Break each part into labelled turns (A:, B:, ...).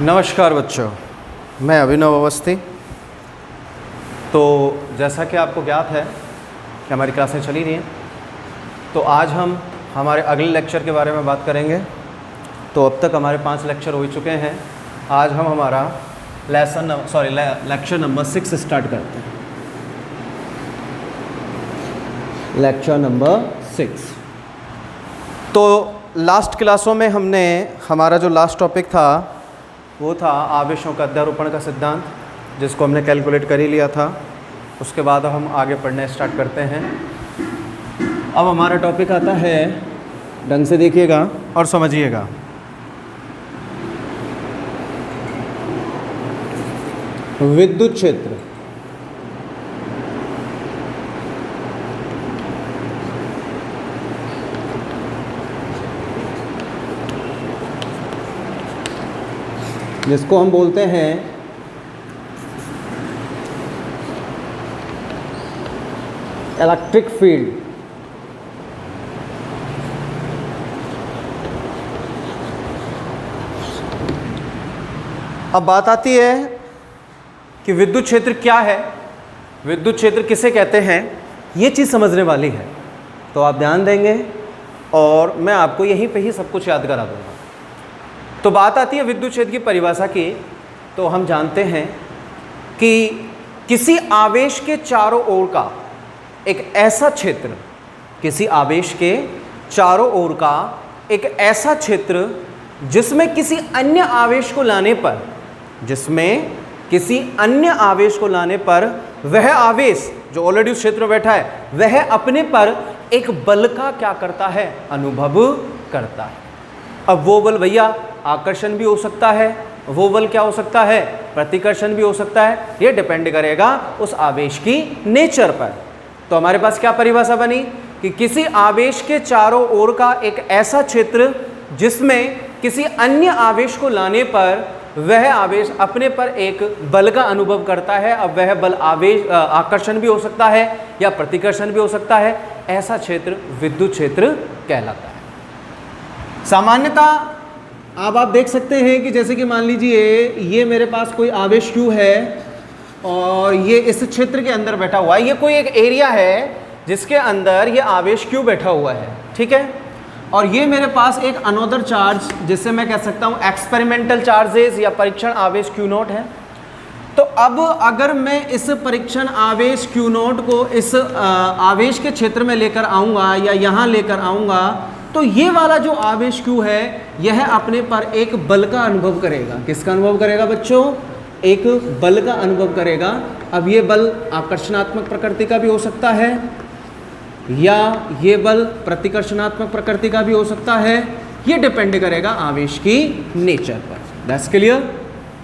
A: नमस्कार बच्चों, मैं अभिनव अवस्थी। तो जैसा कि आपको ज्ञात है कि हमारी क्लासें चली रही हैं, तो आज हम हमारे अगले लेक्चर के बारे में बात करेंगे। तो अब तक हमारे 5 लेक्चर हो चुके हैं। आज हम हमारा लेक्चर नंबर 6 स्टार्ट करते हैं। Lecture number 6। तो लास्ट क्लासों में हमने हमारा जो लास्ट टॉपिक था वो था आवेशों का अध्यारोपण का सिद्धांत, जिसको हमने कैलकुलेट कर ही लिया था। उसके बाद हम आगे पढ़ने स्टार्ट करते हैं। अब हमारा टॉपिक आता है, ढंग से देखिएगा और समझिएगा, विद्युत क्षेत्र। जिसको हम बोलते हैं इलेक्ट्रिक फील्ड। अब बात आती है कि विद्युत क्षेत्र क्या है, विद्युत क्षेत्र किसे कहते हैं, ये चीज़ समझने वाली है। तो आप ध्यान देंगे और मैं आपको यहीं पे ही सब कुछ याद करा दूंगा। तो बात आती है विद्युत क्षेत्र की परिभाषा की। तो हम जानते हैं कि किसी आवेश के चारों ओर का एक ऐसा क्षेत्र, किसी आवेश के चारों ओर का एक ऐसा क्षेत्र जिसमें किसी अन्य आवेश को लाने पर, वह आवेश जो ऑलरेडी उस क्षेत्र में बैठा है, वह अपने पर एक बल का क्या करता है, अनुभव करता है। अब वो बल भैया आकर्षण भी हो सकता है, वो बल क्या हो सकता है, प्रतिकर्षण भी हो सकता है। ये डिपेंड करेगा उस आवेश की नेचर पर। तो हमारे पास क्या परिभाषा बनी कि किसी आवेश के चारों ओर का एक ऐसा क्षेत्र जिसमें किसी अन्य आवेश को लाने पर वह आवेश अपने पर एक बल का अनुभव करता है। अब वह बल आवेश आकर्षण भी हो सकता है या प्रतिकर्षण भी हो सकता है। ऐसा क्षेत्र विद्युत क्षेत्र कहलाता है। सामान्यतः अब आप देख सकते हैं कि जैसे कि मान लीजिए ये मेरे पास कोई आवेश Q है और ये इस क्षेत्र के अंदर बैठा हुआ है। ये कोई एक एरिया है जिसके अंदर ये आवेश Q बैठा हुआ है, ठीक है। और ये मेरे पास एक अनोदर चार्ज, जिससे मैं कह सकता हूँ एक्सपेरिमेंटल चार्जेस या परीक्षण आवेश Q0 है। तो अब अगर मैं इस परीक्षण आवेश Q0 को इस आवेश के क्षेत्र में लेकर आऊँगा या यहाँ लेकर आऊँगा, तो ये वाला जो आवेश Q है यह अपने पर एक बल का अनुभव करेगा। किसका अनुभव करेगा बच्चों? एक बल का अनुभव करेगा। अब ये बल आकर्षणात्मक प्रकृति का भी हो सकता है या ये बल प्रतिकर्षणात्मक प्रकृति का भी हो सकता है। ये डिपेंड करेगा आवेश की नेचर पर। That's clear.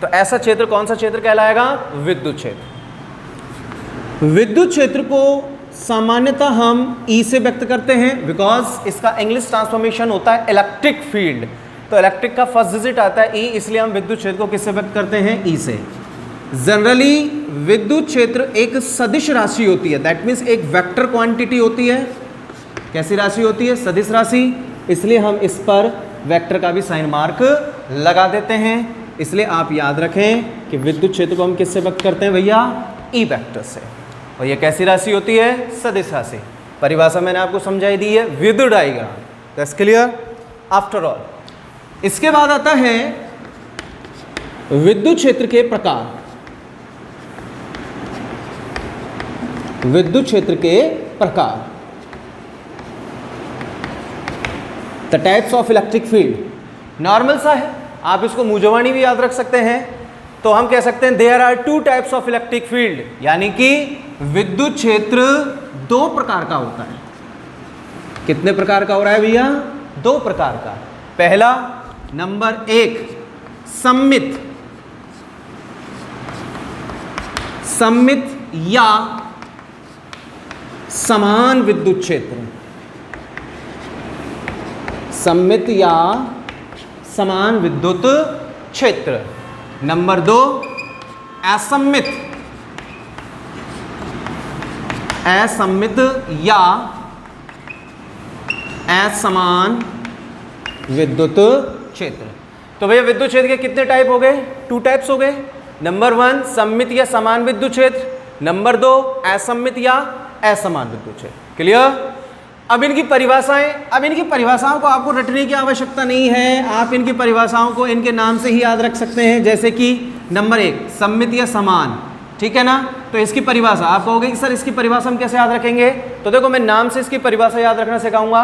A: तो ऐसा क्षेत्र कौन सा क्षेत्र कहलाएगा? विद्युत क्षेत्र। विद्युत क्षेत्र को सामान्यतः हम E से व्यक्त करते हैं, बिकॉज इसका इंग्लिश ट्रांसफॉर्मेशन होता है इलेक्ट्रिक फील्ड। तो इलेक्ट्रिक का फर्स्ट डिजिट आता है E, इसलिए हम विद्युत क्षेत्र को किससे व्यक्त करते हैं? E से। जनरली विद्युत क्षेत्र एक सदिश राशि होती है, दैट मीन्स एक वेक्टर क्वांटिटी होती है। कैसी राशि होती है? सदिश राशि। इसलिए हम इस पर वेक्टर का भी साइन मार्क लगा देते हैं। इसलिए आप याद रखें कि विद्युत क्षेत्र को हम किससे व्यक्त करते हैं भैया? E वेक्टर से। और ये कैसी राशि होती है? सदिश राशि। परिभाषा मैंने आपको समझाई दी है, विद्युत diagram. That's clear. After all, इसके बाद आता है विद्युत क्षेत्र के प्रकार। विद्युत क्षेत्र के प्रकार, the types of electric field. Normal सा है, आप इसको मुजवानी भी याद रख सकते हैं। तो हम कह सकते हैं there are 2 types of electric field, यानी कि विद्युत क्षेत्र 2 प्रकार का होता है। कितने प्रकार का हो रहा है भैया? 2 प्रकार का। पहला, नंबर 1, सममित या समान विद्युत क्षेत्र। सममित या समान विद्युत क्षेत्र। नंबर 2, असममित या असमान विद्युत क्षेत्र। तो भैया विद्युत क्षेत्र के कितने टाइप हो गए? 2 टाइप्स हो गए। नंबर 1 सममित या समान विद्युत क्षेत्र, नंबर 2 असममित या असमान विद्युत क्षेत्र। क्लियर? अब इनकी परिभाषाओं को आपको रटने की आवश्यकता नहीं है, आप इनकी परिभाषाओं को इनके नाम से ही याद रख सकते हैं। जैसे कि नंबर 1 सममित या समान, ठीक है ना? तो इसकी परिभाषा आप कहोगे कि सर इसकी परिभाषा हम कैसे याद रखेंगे? तो देखो मैं नाम से इसकी परिभाषा याद रखना सिखाऊंगा।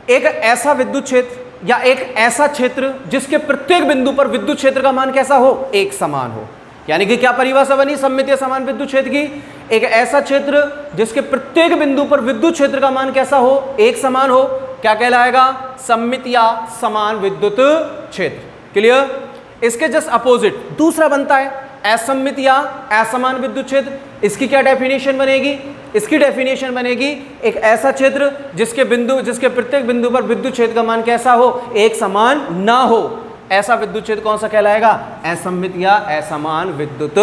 A: एक ऐसा विद्युत क्षेत्र या एक ऐसा क्षेत्र जिसके प्रत्येक बिंदु पर विद्युत क्षेत्र का मान कैसा हो? एक समान हो। यानी कि क्या परिभाषा बनी सममित या समान विद्युत क्षेत्र की? एक ऐसा क्षेत्र जिसके प्रत्येक बिंदु पर विद्युत क्षेत्र का मान कैसा हो? एक समान हो। क्या कहलाएगा? सममित या समान विद्युत क्षेत्र। क्लियर? इसके जस्ट अपोजिट दूसरा बनता है असममित या असमान विद्युत क्षेत्र। इसकी क्या डेफिनेशन बनेगी? इसकी डेफिनेशन बनेगी एक ऐसा क्षेत्र जिसके प्रत्येक बिंदु पर विद्युत क्षेत्र का मान कैसा हो? एक समान ना हो। ऐसा विद्युत क्षेत्र कौन सा कहलाएगा? असममित या असमान विद्युत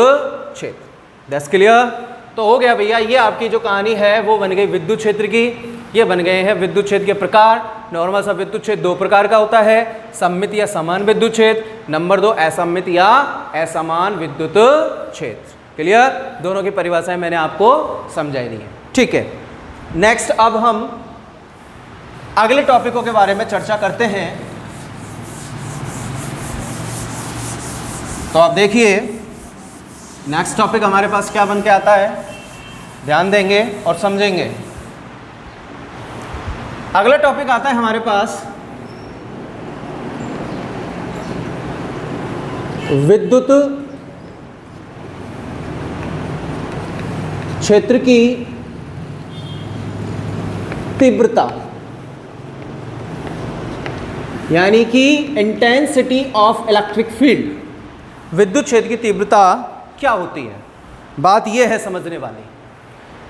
A: क्षेत्र। That's clear? तो हो गया भैया, ये आपकी जो कहानी है वो बन गई विद्युत क्षेत्र की। ये बन गए हैं विद्युत क्षेत्र के प्रकार। नॉर्मल सा विद्युत क्षेत्र 2 प्रकार का होता है, सममित या समान विद्युत क्षेत्र, नंबर 2 असममित या असमान विद्युत क्षेत्र। क्लियर? दोनों की परिभाषाएं मैंने आपको समझाई दी है। ठीक है, नेक्स्ट अब हम अगले टॉपिकों के बारे में चर्चा करते हैं। तो आप देखिए नेक्स्ट टॉपिक हमारे पास क्या बन के आता है, ध्यान देंगे और समझेंगे। अगला टॉपिक आता है हमारे पास विद्युत क्षेत्र की तीव्रता, यानी कि इंटेंसिटी ऑफ इलेक्ट्रिक फील्ड। विद्युत क्षेत्र की तीव्रता क्या होती है, बात यह है समझने वाली।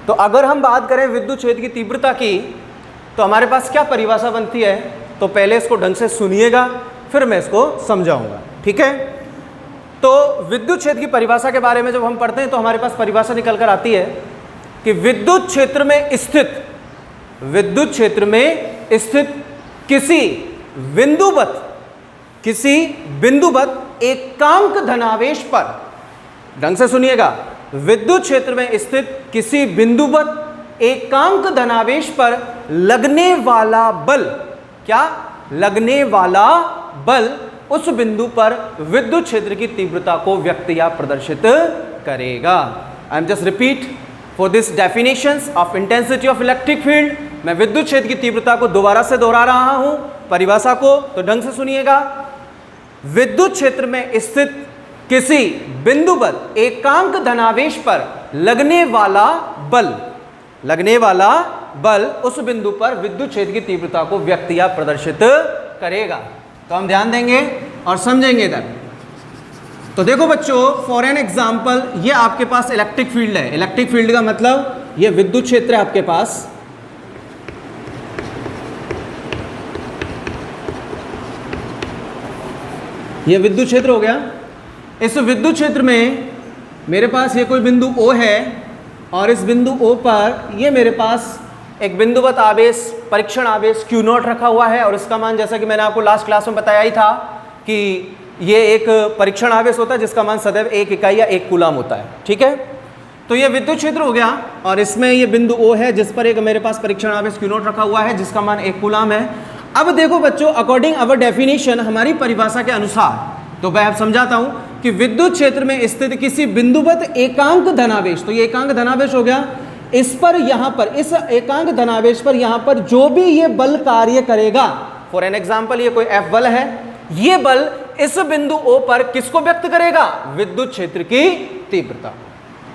A: तो अगर हम बात करें विद्युत क्षेत्र की तीव्रता की, तो हमारे पास क्या परिभाषा बनती है? तो पहले इसको ढंग से सुनिएगा, फिर मैं इसको समझाऊंगा। ठीक है? तो विद्युत क्षेत्र की परिभाषा के बारे में जब हम पढ़ते हैं तो हमारे पास परिभाषा निकल कर आती है कि विद्युत क्षेत्र में स्थित किसी बिंदुवत एकांक धनावेश पर, ढंग से सुनिएगा, विद्युत क्षेत्र में स्थित किसी बिंदुवत एकांक धनावेश पर लगने वाला बल, क्या लगने वाला बल उस बिंदु पर विद्युत क्षेत्र की तीव्रता को व्यक्त या प्रदर्शित करेगा। I am just repeat for this definitions of intensity of electric field. मैं विद्युत क्षेत्र की तीव्रता को दोबारा से दोहरा रहा हूं परिभाषा को, तो ढंग से सुनिएगा। विद्युत क्षेत्र में स्थित किसी बिंदुवत एकांक धनावेश पर लगने वाला बल उस बिंदु पर विद्युत क्षेत्र की तीव्रता को व्यक्त या प्रदर्शित करेगा। तो हम ध्यान देंगे और समझेंगे इधर। तो देखो बच्चों, फॉर एन एग्जांपल, ये आपके पास इलेक्ट्रिक फील्ड है। इलेक्ट्रिक फील्ड का मतलब ये विद्युत क्षेत्र है आपके पास। ये विद्युत क्षेत्र हो गया। इस विद्युत क्षेत्र में मेरे पास ये कोई बिंदु O है और इस बिंदु O पर ये मेरे पास एक बिंदुवत आवेश, परीक्षण आवेश Q0 रखा हुआ है। और इसका मान, जैसा कि मैंने आपको लास्ट क्लास में बताया ही था, कि ये एक परीक्षण आवेश होता है जिसका मान सदैव 1 इकाई या 1 कूलाम होता है। ठीक है? तो ये विद्युत क्षेत्र हो गया और इसमें ये बिंदु O है जिस पर एक मेरे पास परीक्षण आवेश Q0 रखा हुआ है जिसका मान 1 कूलाम है। अब देखो बच्चों, अकॉर्डिंग अवर डेफिनेशन, हमारी परिभाषा के अनुसार, तो मैं अब समझाता हूं कि विद्युत क्षेत्र में स्थित किसी बिंदुवत एकांक धनावेश, तो ये एकांक धनावेश हो गया, इस पर यहां पर, इस एकांक धनावेश पर यहां पर जो भी ये बल कार्य करेगा, फॉर एन एग्जांपल ये कोई F बल है, ये बल इस बिंदु O पर किसको व्यक्त करेगा? विद्युत क्षेत्र की तीव्रता।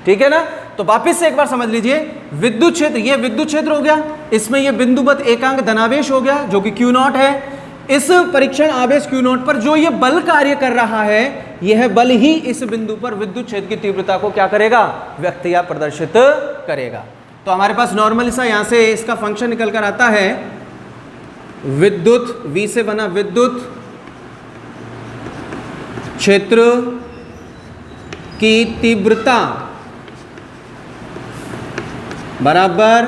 A: ठीक है ना? तो वापिस से एक बार समझ लीजिए, विद्युत क्षेत्र, ये विद्युत क्षेत्र हो गया, इसमें ये बिंदुवत एकांक धनावेश हो गया जो कि Q0 है। इस परीक्षण आवेश Q0 पर जो ये बल कार्य कर रहा है, यह बल ही इस बिंदु पर विद्युत क्षेत्र की तीव्रता को क्या करेगा? व्यक्त या प्रदर्शित करेगा। तो हमारे पास नॉर्मल सा यहां से इसका फंक्शन निकल कर आता है, विद्युत, V से बना विद्युत क्षेत्र की तीव्रता बराबर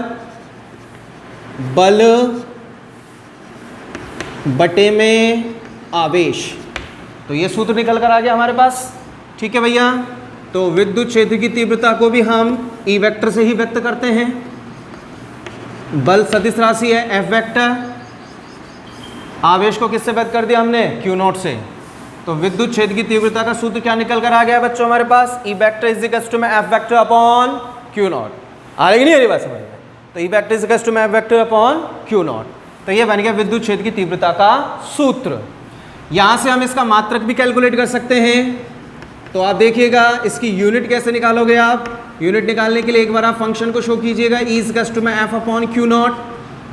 A: बल बटे में आवेश। तो ये सूत्र निकल कर आ गया हमारे पास। ठीक है भैया, तो विद्युत क्षेत्र की तीव्रता को भी हम ई वेक्टर से ही व्यक्त करते हैं। बल सदिश राशि है एफ वेक्टर, आवेश को किससे व्यक्त कर दिया हमने, क्यू नॉट से। तो विद्युत क्षेत्र की तीव्रता का सूत्र क्या निकल कर आ गया बच्चों हमारे पास, E vector is equal to में F vector upon Q naught. आ रही नहीं आ रही बात समझ में? तो E vector is equal to में F vector upon Q naught. तो ये बन गया विद्युत क्षेत्र की तीव्रता का सूत्र। यहां से हम इसका मात्रक भी कैलकुलेट कर सकते हैं। तो आप देखिएगा इसकी यूनिट कैसे निकालोगे आप। यूनिट निकालने के लिए एक बार आप फंक्शन को शो कीजिएगा, ई इज इक्वल टू में एफ अपॉन क्यू नॉट।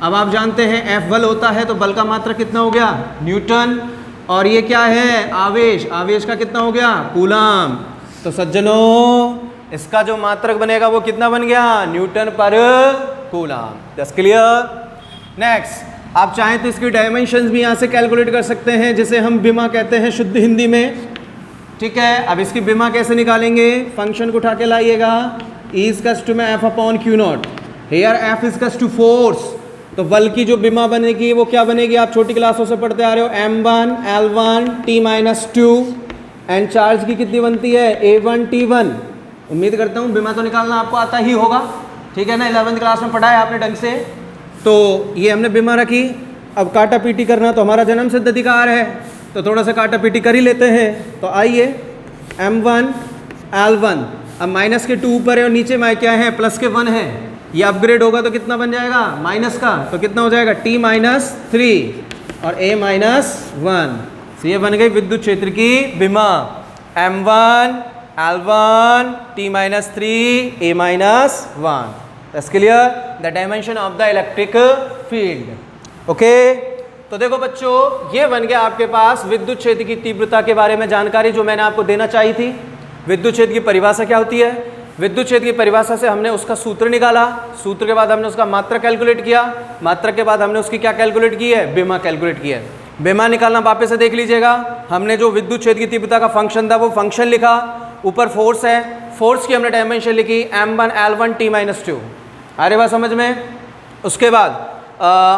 A: अब आप जानते हैं एफ बल होता है, तो बल का मात्रक कितना हो गया, न्यूटन। और ये क्या है, आवेश, आवेश का कितना हो गया, कूलम। तो सज्जनों इसका जो मात्रक बनेगा वो कितना बन गया, न्यूटन पर कूलम। Just clear. नेक्स्ट, आप चाहें तो इसकी डायमेंशंस भी यहाँ से कैलकुलेट कर सकते हैं, जिसे हम बिमा कहते हैं शुद्ध हिंदी में। ठीक है, अब इसकी बिमा कैसे निकालेंगे, फंक्शन को उठा के लाइएगा, ई इज इक्वल टू में F upon Q naught. Here F is equal to force. तो बल की जो बिमा बनेगी वो क्या बनेगी, आप छोटी क्लासों से पढ़ते आ रहे हो, m1 L1 T-2। And charge की कितनी बनती है, A1 T1। उम्मीद करता हूँ बिमा तो निकालना आपको आता ही होगा। ठीक है ना, 11वीं क्लास में पढ़ा है आपने ढंग से। तो ये हमने बिमा रखी। अब काटा पीटी करना तो हमारा जन्म सिद्ध अधिकार है, तो थोड़ा सा काटा पीटी कर ही लेते हैं। तो आइए, m1 L1, अब माइनस के 2 ऊपर है और नीचे में क्या है, प्लस के 1 है। ये अपग्रेड होगा तो कितना बन जाएगा, माइनस का, तो कितना हो जाएगा, T-3 और A-1। तो ये बन गई विद्युत क्षेत्र की बिमा, m1 L1 T-3 A-1। That's clear, the dimension of the electric field. Okay, तो देखो बच्चों, ये बन गया आपके पास विद्युत क्षेत्र की तीव्रता के बारे में जानकारी जो मैंने आपको देना चाहिए थी। विद्युत क्षेत्र की परिभाषा क्या होती है, विद्युत क्षेत्र की परिभाषा से हमने उसका सूत्र निकाला, सूत्र के बाद हमने उसका मात्रक कैलकुलेट किया, मात्रक के बाद हमने उसकी क्या कैलकुलेट की है, बिमा कैलकुलेट की है। बिमा निकालना वापस से देख लीजिएगा, हमने जो विद्युत क्षेत्र की तीव्रता का फंक्शन था वो फंक्शन लिखा, ऊपर फोर्स है, फोर्स की हमने डायमेंशन लिखी m1 L1 T-2। आ रही बात समझ में। उसके बाद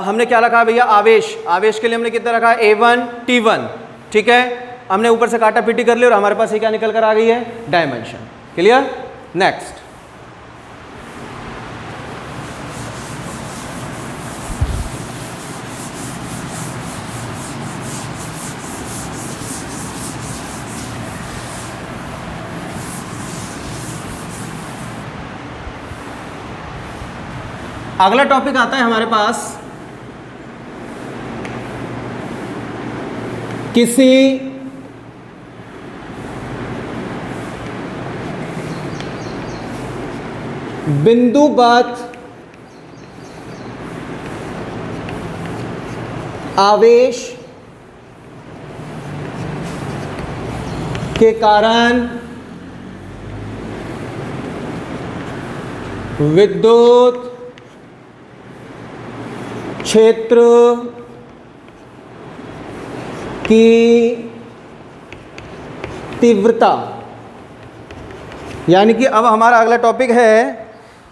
A: हमने क्या रखा भैया, आवेश, आवेश के लिए हमने कितना रखा, A1 T1। ठीक है, हमने ऊपर से काटा पीटी कर लिया और हमारे पास ये क्या निकल कर आ गई है, डायमेंशन। क्लियर। नेक्स्ट, अगला टॉपिक आता है हमारे पास, किसी बिंदुवत आवेश के कारण विद्युत क्षेत्र की तीव्रता, यानी कि अब हमारा अगला टॉपिक है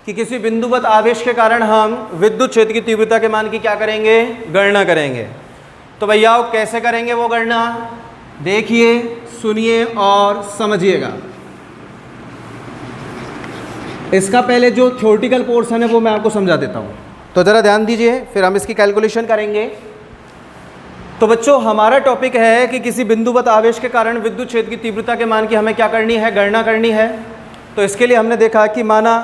A: कि किसी बिंदुवत आवेश के कारण हम विद्युत क्षेत्र की तीव्रता के मान की क्या करेंगे, गणना करेंगे। तो भैया कैसे करेंगे वो गणना, देखिए, सुनिए और समझिएगा। इसका पहले जो थ्योरेटिकल पोर्शन है वो मैं आपको समझा देता हूँ, तो ज़रा ध्यान दीजिए, फिर हम इसकी कैलकुलेशन करेंगे। तो बच्चों, हमारा टॉपिक है कि किसी बिंदुवत आवेश के कारण विद्युत क्षेत्र की तीव्रता के मान की हमें क्या करनी है, गणना करनी है। तो इसके लिए हमने देखा कि माना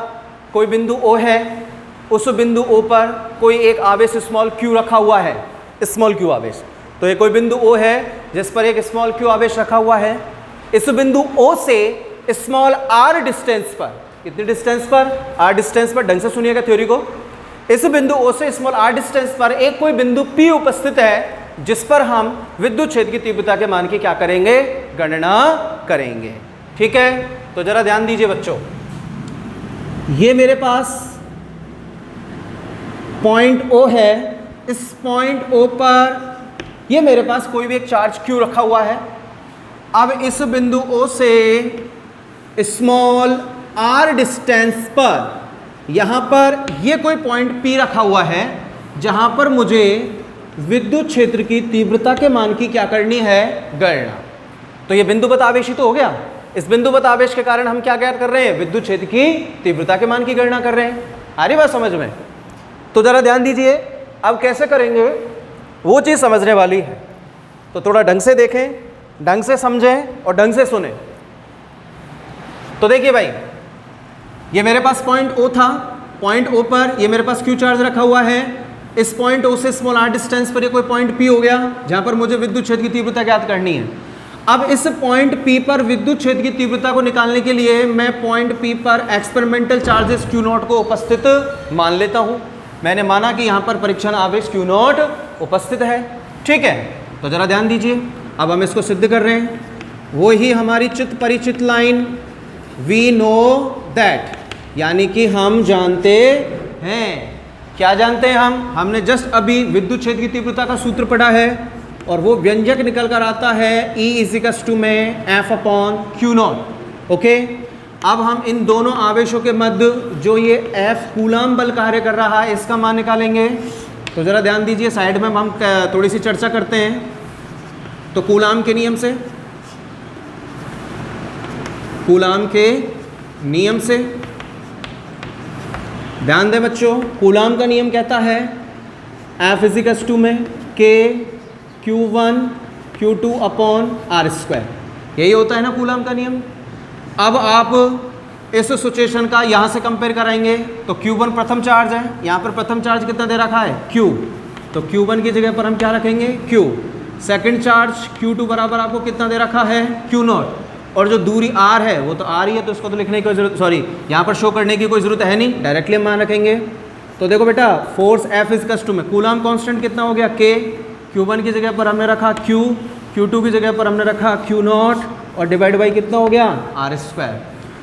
A: कोई बिंदु O है, उस बिंदु O पर कोई एक आवेश स्मॉल q रखा हुआ है, स्मॉल q आवेश। तो ये कोई बिंदु O है जिस पर एक स्मॉल q आवेश रखा हुआ है। इस बिंदु O से स्मॉल r डिस्टेंस पर, कितनी डिस्टेंस पर, r डिस्टेंस पर, ढंग से सुनिएगा थ्योरी को। इस बिंदु O से स्मॉल r डिस्टेंस पर एक कोई बिंदु P उपस्थित है जिस पर हम विद्युत क्षेत्र की तीव्रता के मान की क्या करेंगे, गणना करेंगे। ठीक है, तो जरा ध्यान दीजिए बच्चों, ये मेरे पास पॉइंट O है, इस पॉइंट O पर ये मेरे पास कोई भी एक चार्ज Q रखा हुआ है। अब इस बिंदु O से स्मॉल r डिस्टेंस पर यहाँ पर ये कोई पॉइंट P रखा हुआ है जहाँ पर मुझे विद्युत क्षेत्र की तीव्रता के मान की क्या करनी है, गणना। तो ये बिंदुवत आवेश ही तो हो गया। इस बिंदुवत आवेश के कारण हम क्या कर रहे हैं, विद्युत क्षेत्र की तीव्रता के मान की गणना कर रहे हैं। आ रही बात समझ में? तो जरा ध्यान दीजिए, अब कैसे करेंगे वो चीज समझने वाली है। तो थोड़ा ढंग से देखें, ढंग से समझें और ढंग से सुने। तो देखिए भाई, ये मेरे पास पॉइंट O था, पॉइंट O पर ये मेरे पास Q चार्ज रखा हुआ है। इस पॉइंट O से स्मॉल r डिस्टेंस पर ये कोई पॉइंट P हो गया, जहां पर मुझे विद्युत क्षेत्र की तीव्रता ज्ञात करनी है। अब इस पॉइंट P पर विद्युत क्षेत्र की तीव्रता को निकालने के लिए मैं पॉइंट P पर एक्सपेरिमेंटल चार्जेस Q0 को उपस्थित मान लेता हूं। मैंने माना कि यहां पर परीक्षण आवेश Q0 उपस्थित है, ठीक है। तो जरा ध्यान दीजिए, अब हम इसको सिद्ध कर रहे हैं। वो ही हमारी चित परिचित लाइन वी नो दैट, यानी कि हम जानते हैं। क्या जानते हैं हमने जस्ट अभी विद्युत क्षेत्र की तीव्रता का सूत्र पढ़ा है और वो व्यंजक निकल कर आता है E = में F/Q0। ओके, अब हम इन दोनों आवेशों के मध्य जो ये F कूलाम बल कार्य कर रहा है इसका मान निकालेंगे। तो जरा ध्यान दीजिए, साइड में हम थोड़ी सी चर्चा करते हैं। तो कूलाम के नियम से, कूलाम के नियम से ध्यान दें बच्चों, कूलाम का नियम कहता है F = में K Q1 Q2/r²। यही होता है ना कूलाम का नियम। अब आप इस सिचुएशन का यहाँ से कंपेयर कराएंगे तो Q1 प्रथम चार्ज है, यहाँ पर प्रथम चार्ज कितना दे रखा है, Q। तो Q1 की जगह पर हम क्या रखेंगे, Q। सेकंड चार्ज Q2 बराबर आपको कितना दे रखा है, Q0। और जो दूरी r है वो तो r ही है, तो इसको तो लिखने की जरूरत, सॉरी यहाँ पर शो करने की कोई जरूरत है नहीं, डायरेक्टली हम मान रखेंगे। तो देखो बेटा, फोर्स F = में कूलाम कांस्टेंट कितना हो गया, K। Q1 की जगह पर हमने रखा Q, Q2 की जगह पर हमने रखा Q0 और डिवाइड बाई कितना हो गया, r²।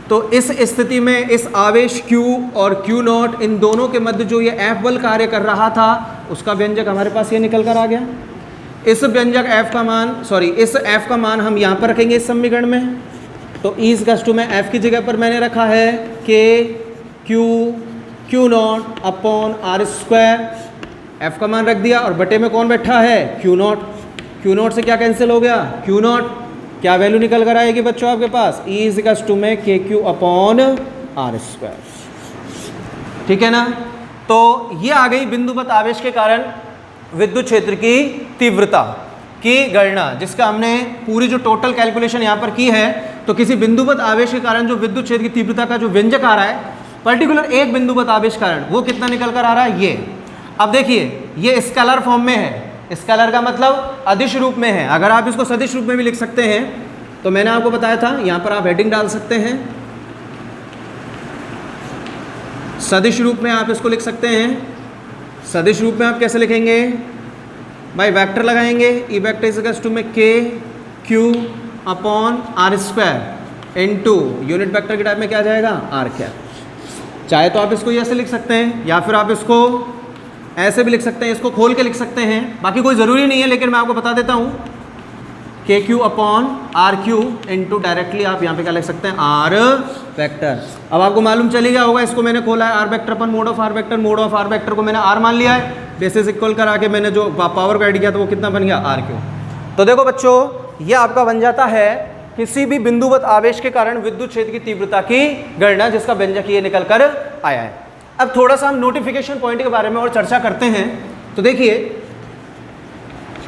A: तो इस स्थिति में इस आवेश Q और Q0 इन दोनों के मध्य जो ये F बल कार्य कर रहा था उसका व्यंजक हमारे पास ये निकल कर आ गया। इस व्यंजक F का मान, इस F का मान हम यहाँ पर रखेंगे इस समीकरण में। तो E = में F की जगह पर मैंने रखा है K Q0/r²। F का मान रख दिया और बटे में कौन बैठा है, Q0। Q0 से क्या कैंसिल हो गया, Q0। क्या वैल्यू निकल कर आएगी बच्चों आपके पास, E = में KQ/r²। ठीक है ना। तो ये आ गई बिंदुवत आवेश के कारण विद्युत क्षेत्र की तीव्रता की गणना, जिसका हमने पूरी जो टोटल कैलकुलेशन यहाँ पर की है। तो किसी बिंदुवत आवेश के कारण जो विद्युत क्षेत्र की तीव्रता का जो व्यंजक आ रहा है, पर्टिकुलर एक बिंदुवत आवेश कारण, वो कितना निकल कर आ रहा है, ये। अब देखिए, ये स्केलर फॉर्म में है। स्केलर का मतलब अदिश रूप में है। अगर आप इसको सदिश रूप में भी लिख सकते हैं तो मैंने आपको बताया था, यहाँ पर आप हेडिंग डाल सकते हैं, सदिश रूप में आप इसको लिख सकते हैं। सदिश रूप में आप कैसे लिखेंगे भाई, वेक्टर लगाएंगे, E = में K Q/r² into unit vector के टाइप में क्या आ जाएगा, r²। चाहे तो आप इसको ऐसे लिख सकते हैं या फिर आप इसको ऐसे भी लिख सकते हैं, इसको खोल के लिख सकते हैं, बाकी कोई ज़रूरी नहीं है, लेकिन मैं आपको बता देता हूँ KQ/r³ इनटू डायरेक्टली आप यहाँ पे क्या लिख सकते हैं, r वेक्टर। अब आपको मालूम चली गया होगा, इसको मैंने खोला है r vector upon mode of r vector, mode of r vector को मैंने r मान लिया है, बेसिस इक्वल करा के मैंने जो पावर को ऐड किया तो वो कितना बन गया, r³। तो देखो बच्चों, ये आपका बन जाता है किसी भी बिंदुवत आवेश के कारण विद्युत क्षेत्र की तीव्रता की गणना, जिसका व्यंजक ये निकल कर आया है। अब थोड़ा सा हम नोटिफिकेशन पॉइंट के बारे में और चर्चा करते हैं। तो देखिए,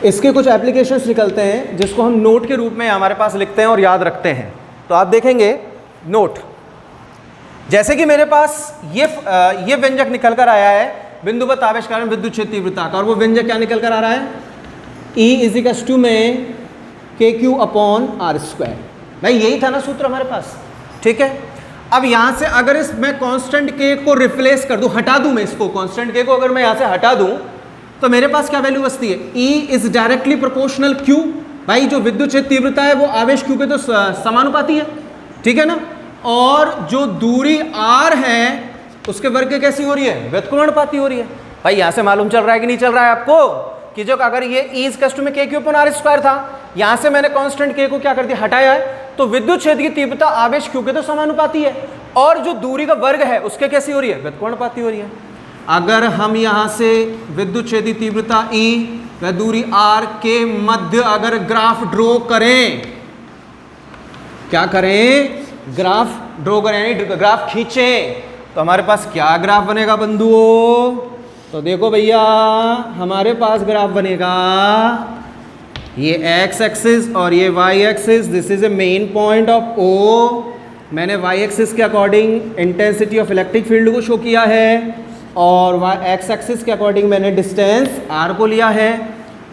A: इसके कुछ एप्लीकेशंस निकलते हैं जिसको हम नोट के रूप में हमारे पास लिखते हैं और याद रखते हैं। तो आप देखेंगे नोट, जैसे कि मेरे पास ये व्यंजक निकल कर आया है बिंदुवत आवेश कारण विद्युत क्षेत्र तीव्रता का, और वो व्यंजक क्या निकल कर आ रहा है, E = में KQ/r²। भाई यही था ना सूत्र हमारे पास, ठीक है। अब यहाँ से अगर इस मैं कांस्टेंट K को रिप्लेस कर दूं, हटा दूं, मैं इसको कांस्टेंट K को अगर मैं यहाँ से हटा दूं तो मेरे पास क्या वैल्यू बचती है, E is directly proportional Q। भाई जो विद्युत क्षेत्र तीव्रता है वो आवेश Q के तो समानुपाती है, ठीक है ना। और जो दूरी R है उसके वर्ग के कैसी हो रही है, व्युत्क्रमणपाती हो रही है। भाई यहाँ से मालूम चल रहा है कि नहीं चल रहा है आपको, कि जो अगर ये E = में KQ/r² था, यहाँ से मैंने कांस्टेंट K को क्या कर दिया, हटाया है, तो विद्युत क्षेत्र की तीव्रता आवेश Q के तो समानुपाती है, और जो दूरी का वर्ग है उसके कैसी हो रही है, व्युत्क्रमणपाती हो रही है। अगर हम यहाँ से विद्युत क्षेत्र की तीव्रता E वह दूरी r के मध्य अगर ग्राफ ड्रॉ करें, क्या करें, ग्राफ ड्रॉ करें यानी ग्राफ खींचें, तो हमारे पास क्या ग्राफ बनेगा बंधुओं? तो देखो भैया हमारे पास ग्राफ बनेगा ये x एक्सिस और ये y axis, this is a main point of O। मैंने y एक्सिस के according intensity of electric field को शो किया है और x एक्सिस के अकॉर्डिंग मैंने डिस्टेंस r को लिया है।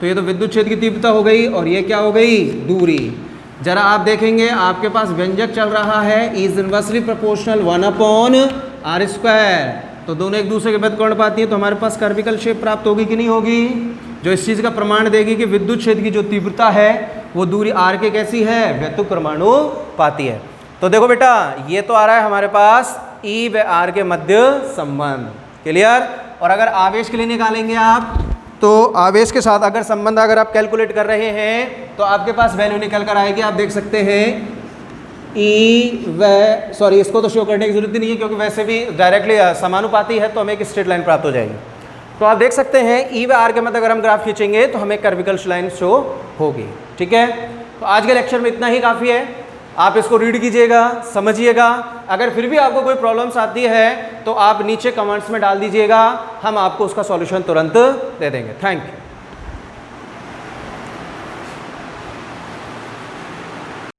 A: तो ये तो विद्युत क्षेत्र की तीव्रता हो गई और ये क्या हो गई, दूरी। जरा आप देखेंगे आपके पास व्यंजक चल रहा है इज इनवर्सली प्रोपोर्शनल 1/r²। तो दोनों एक दूसरे के व्यतिकरण पाती है, तो हमारे पास कर्विकल शेप प्राप्त होगी कि नहीं होगी, जो इस चीज़ का प्रमाण देगी कि विद्युत क्षेत्र की जो तीव्रता है वो दूरी r के कैसी है, व्यतिक्रमानुपाती है। तो देखो बेटा ये तो आ रहा है हमारे पास E व R के मध्य संबंध, क्लियर। और अगर आवेश के लिए निकालेंगे आप, तो आवेश के साथ अगर संबंध अगर आप कैलकुलेट कर रहे हैं तो आपके पास वैल्यू निकल कर आएगी, आप देख सकते हैं इसको तो शो करने की जरूरत नहीं है क्योंकि वैसे भी डायरेक्टली समानुपाती है, तो हमें एक स्ट्रेट लाइन प्राप्त हो जाएगी। तो आप देख सकते हैं E व R के मध्य अगर हम ग्राफ खींचेंगे तो हमें कर्विकल लाइन शो होगी, ठीक है। तो आज के लेक्चर में इतना ही काफ़ी है, आप इसको रीड कीजिएगा, समझिएगा। अगर फिर भी आपको कोई प्रॉब्लम्स आती है तो आप नीचे कमेंट्स में डाल दीजिएगा, हम आपको उसका सॉल्यूशन तुरंत दे देंगे। Thank you.